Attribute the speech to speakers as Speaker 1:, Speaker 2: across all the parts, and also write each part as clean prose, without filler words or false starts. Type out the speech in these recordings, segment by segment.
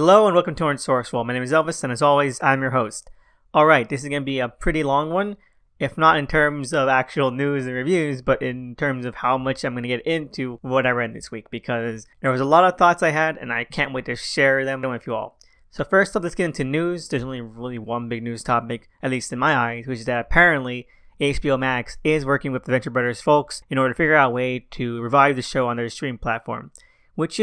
Speaker 1: Hello and welcome to Unsourced Wall. My name is Elvis, and as always, I'm your host. Alright, this is going to be a pretty long one, if not in terms of actual news and reviews, but in terms of how much I'm going to get into what I read this week, because there was a lot of thoughts I had, and I can't wait to share them with you all. So first up, let's get into news. There's only really one big news topic, at least in my eyes, which is that apparently HBO Max is working with the Venture Brothers folks in order to figure out a way to revive the show on their stream platform, which,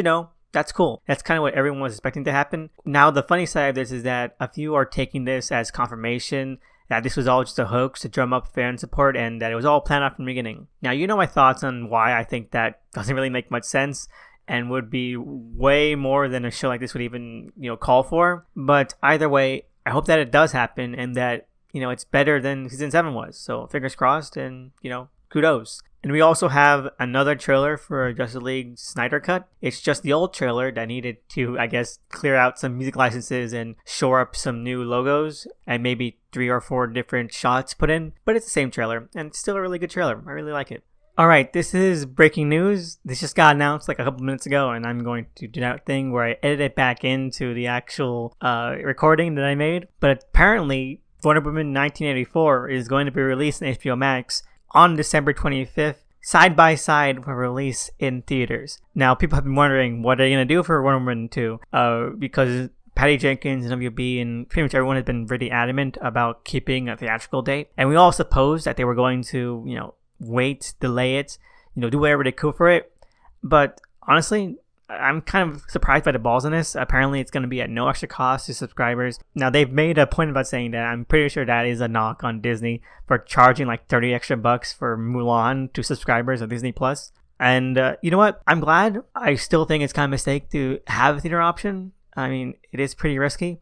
Speaker 1: that's cool. That's kind of what everyone was expecting to happen. Now, the funny side of this is that a few are taking this as confirmation that this was all just a hoax to drum up fan support and that it was all planned out from the beginning. Now, you know my thoughts on why I think that doesn't really make much sense and would be way more than a show like this would even, call for. But either way, I hope that it does happen and that, it's better than Season 7 was. So fingers crossed and, kudos. And we also have another trailer for Justice League Snyder Cut. It's just the old trailer that needed to, clear out some music licenses and shore up some new logos and maybe 3 or 4 different shots put in. But it's the same trailer, and it's still a really good trailer. I really like it. Alright, this is breaking news. This just got announced like a couple minutes ago, and I'm going to do that thing where I edit it back into the actual recording that I made. But apparently, Wonder Woman 1984 is going to be released on HBO Max on December 25th, side by side for release in theaters. Now, people have been wondering what are they going to do for Wonder Woman 2, because Patty Jenkins and WB and pretty much everyone has been really adamant about keeping a theatrical date. And we all supposed that they were going to, wait, delay it, do whatever they could for it. But honestly, I'm kind of surprised by the balls in this. Apparently, it's going to be at no extra cost to subscribers. Now, they've made a point about saying that. I'm pretty sure that is a knock on Disney for charging like $30 extra for Mulan to subscribers of Disney Plus. And you know what? I'm glad. I still think it's kind of a mistake to have a theater option. I mean, it is pretty risky.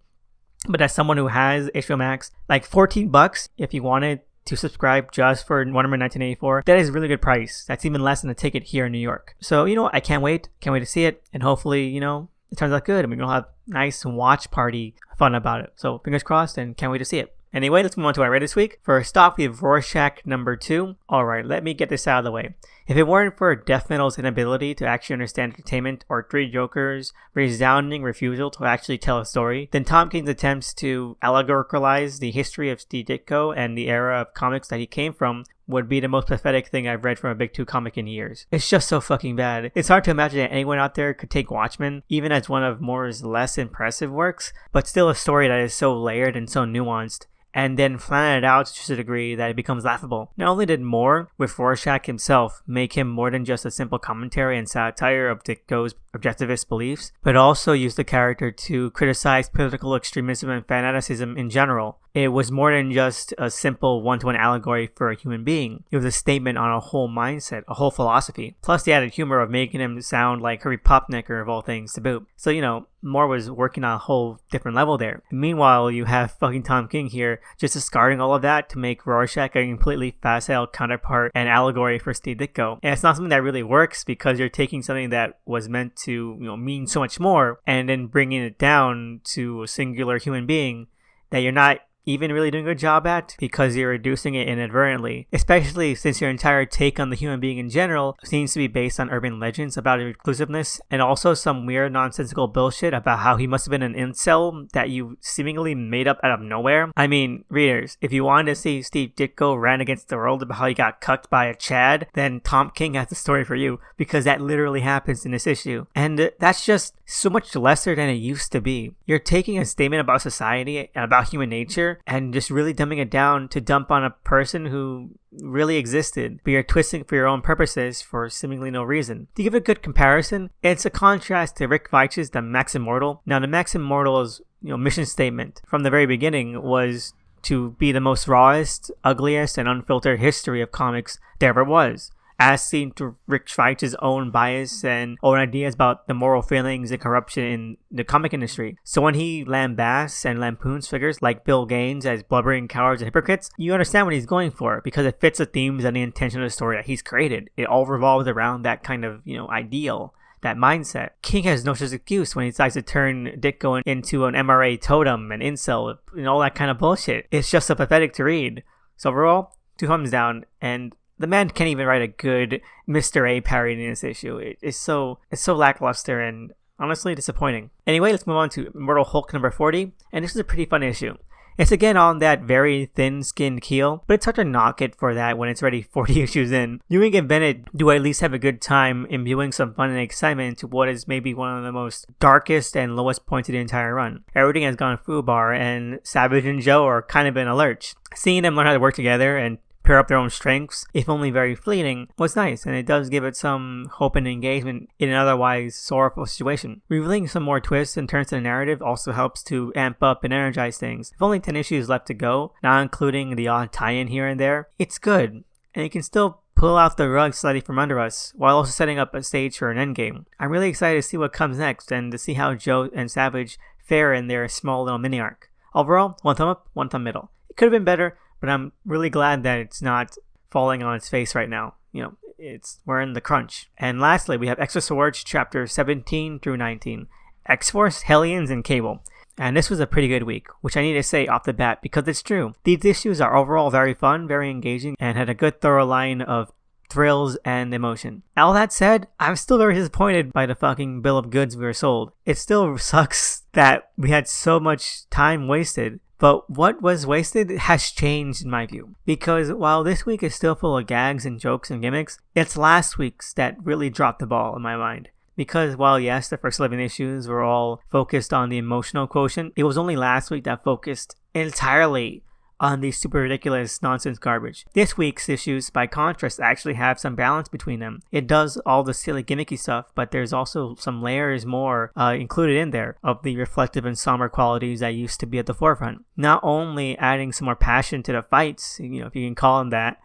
Speaker 1: But as someone who has HBO Max, like $14 if you wanted to subscribe just for Wonder Woman 1984, that is a really good price. That's even less than a ticket here in New York. So, I can't wait to see it, and hopefully, it turns out good, and we're gonna have nice watch party fun about it. So, fingers crossed, and can't wait to see it. Anyway, let's move on to what I read this week. First off, we have Rorschach number 2. Alright, let me get this out of the way. If it weren't for death metal's inability to actually understand entertainment, or Three Jokers' resounding refusal to actually tell a story, then Tom King's attempts to allegoricalize the history of Steve Ditko and the era of comics that he came from would be the most pathetic thing I've read from a Big 2 comic in years. It's just so fucking bad. It's hard to imagine that anyone out there could take Watchmen, even as one of Moore's less impressive works, but still a story that is so layered and so nuanced, and then flatten it out to such a degree that it becomes laughable. Not only did Moore, with Rorschach himself, make him more than just a simple commentary and satire of Ditko's objectivist beliefs, but also used the character to criticize political extremism and fanaticism in general. It was more than just a simple one-to-one allegory for a human being. It was a statement on a whole mindset, a whole philosophy, plus the added humor of making him sound like Harry Popnicker of all things to boot. So, Moore was working on a whole different level there. Meanwhile, you have fucking Tom King here just discarding all of that to make Rorschach a completely facile counterpart and allegory for Steve Ditko. And it's not something that really works because you're taking something that was meant to, mean so much more and then bringing it down to a singular human being that you're not even really doing a good job at because you're reducing it inadvertently, especially since your entire take on the human being in general seems to be based on urban legends about inclusiveness and also some weird nonsensical bullshit about how he must have been an incel that you seemingly made up out of nowhere. I mean, readers, if you wanted to see Steve Ditko ran against the world about how he got cucked by a Chad, then Tom King has the story for you because that literally happens in this issue. And that's just so much lesser than it used to be. You're taking a statement about society and about human nature and just really dumbing it down to dump on a person who really existed, but you're twisting for your own purposes for seemingly no reason. To give a good comparison, it's a contrast to Rick Veitch's The Max Immortal. Now, The Max Immortal's mission statement from the very beginning was to be the most rawest, ugliest, and unfiltered history of comics there ever was, as seen through Rick Veitch's own bias and own ideas about the moral failings and corruption in the comic industry. So when he lambasts and lampoons figures like Bill Gaines as blubbering cowards and hypocrites, you understand what he's going for because it fits the themes and the intention of the story that he's created. It all revolves around that kind of, ideal, that mindset. King has no such excuse when he decides to turn Ditko into an MRA totem and incel and all that kind of bullshit. It's just so pathetic to read. So overall, 2 thumbs down, and the man can't even write a good Mr. A parody in this issue. It's so lackluster, and Honestly, disappointing. Anyway, let's move on to Immortal Hulk number 40, and this is a pretty fun issue. It's again on that very thin-skinned keel, but it's hard to knock it for that when it's already 40 issues in. Ewing and Bennett do at least have a good time imbuing some fun and excitement to what is maybe one of the most darkest and lowest points of the entire run. Everything has gone foobar, and Savage and Joe are kind of in a lurch. Seeing them learn how to work together and pair up their own strengths, if only very fleeting, was nice, and it does give it some hope and engagement in an otherwise sorrowful situation. Revealing some more twists and turns to the narrative also helps to amp up and energize things. With only 10 issues left to go, not including the odd tie-in here and there, it's good, and it can still pull out the rug slightly from under us, while also setting up a stage for an endgame. I'm really excited to see what comes next, and to see how Joe and Savage fare in their small little mini-arc. Overall, one thumb up, one thumb middle. It could have been better, but I'm really glad that it's not falling on its face right now. We're in the crunch. And lastly, we have Extra Swords chapter 17 through 19. X-Force, Hellions, and Cable. And this was a pretty good week, which I need to say off the bat because it's true. These issues are overall very fun, very engaging, and had a good thorough line of thrills and emotion. All that said, I'm still very disappointed by the fucking bill of goods we were sold. It still sucks that we had so much time wasted. But what was wasted has changed in my view. Because while this week is still full of gags and jokes and gimmicks, it's last week's that really dropped the ball in my mind. Because while yes, the first 11 issues were all focused on the emotional quotient, it was only last week that focused entirely on the super ridiculous nonsense garbage. This week's issues, by contrast, actually have some balance between them. It does all the silly gimmicky stuff, but there's also some layers more included in there of the reflective and somber qualities that used to be at the forefront. Not only adding some more passion to the fights, if you can call them that,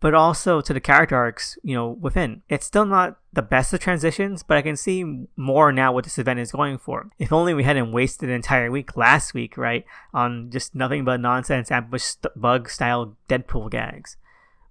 Speaker 1: but also to the character arcs, within. It's still not the best of transitions, but I can see more now what this event is going for. If only we hadn't wasted an entire week last week, right, on just nothing but nonsense ambush bug style Deadpool gags.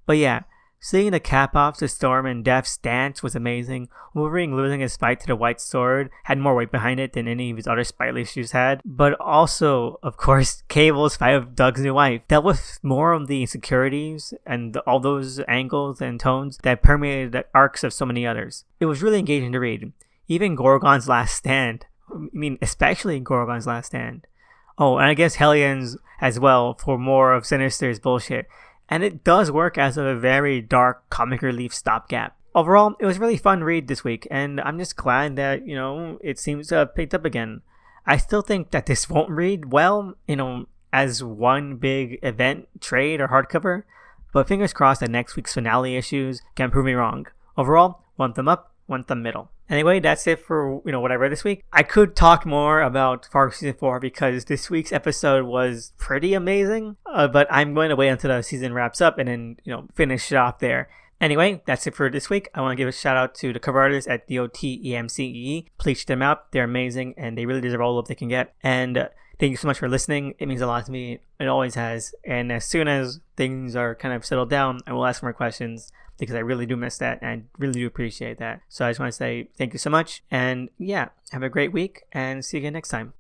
Speaker 1: But yeah, seeing the cap-off to Storm and Death's dance was amazing. Wolverine losing his fight to the White Sword had more weight behind it than any of his other Spidey issues had. But also, of course, Cable's fight with Doug's new wife dealt with more of the insecurities and all those angles and tones that permeated the arcs of so many others. It was really engaging to read. Even Gorgon's Last Stand. Especially Gorgon's Last Stand. Oh, and I guess Hellions as well for more of Sinister's bullshit. And it does work as a very dark comic relief stopgap. Overall, it was a really fun read this week, and I'm just glad that, it seems to have picked up again. I still think that this won't read well, as one big event, trade, or hardcover, but fingers crossed that next week's finale issues can prove me wrong. Overall, one thumb up, one thumb middle. Anyway, that's it for, what I read this week. I could talk more about Fargo Season 4 because this week's episode was pretty amazing, but I'm going to wait until the season wraps up and then, finish it off there. Anyway, that's it for this week. I want to give a shout out to the cover artists at DOTEMCEE. Please check them out. They're amazing and they really deserve all the love they can get. And thank you so much for listening. It means a lot to me. It always has. And as soon as things are kind of settled down, I will ask more questions because I really do miss that and really do appreciate that. So I just want to say thank you so much. And yeah, have a great week and see you again next time.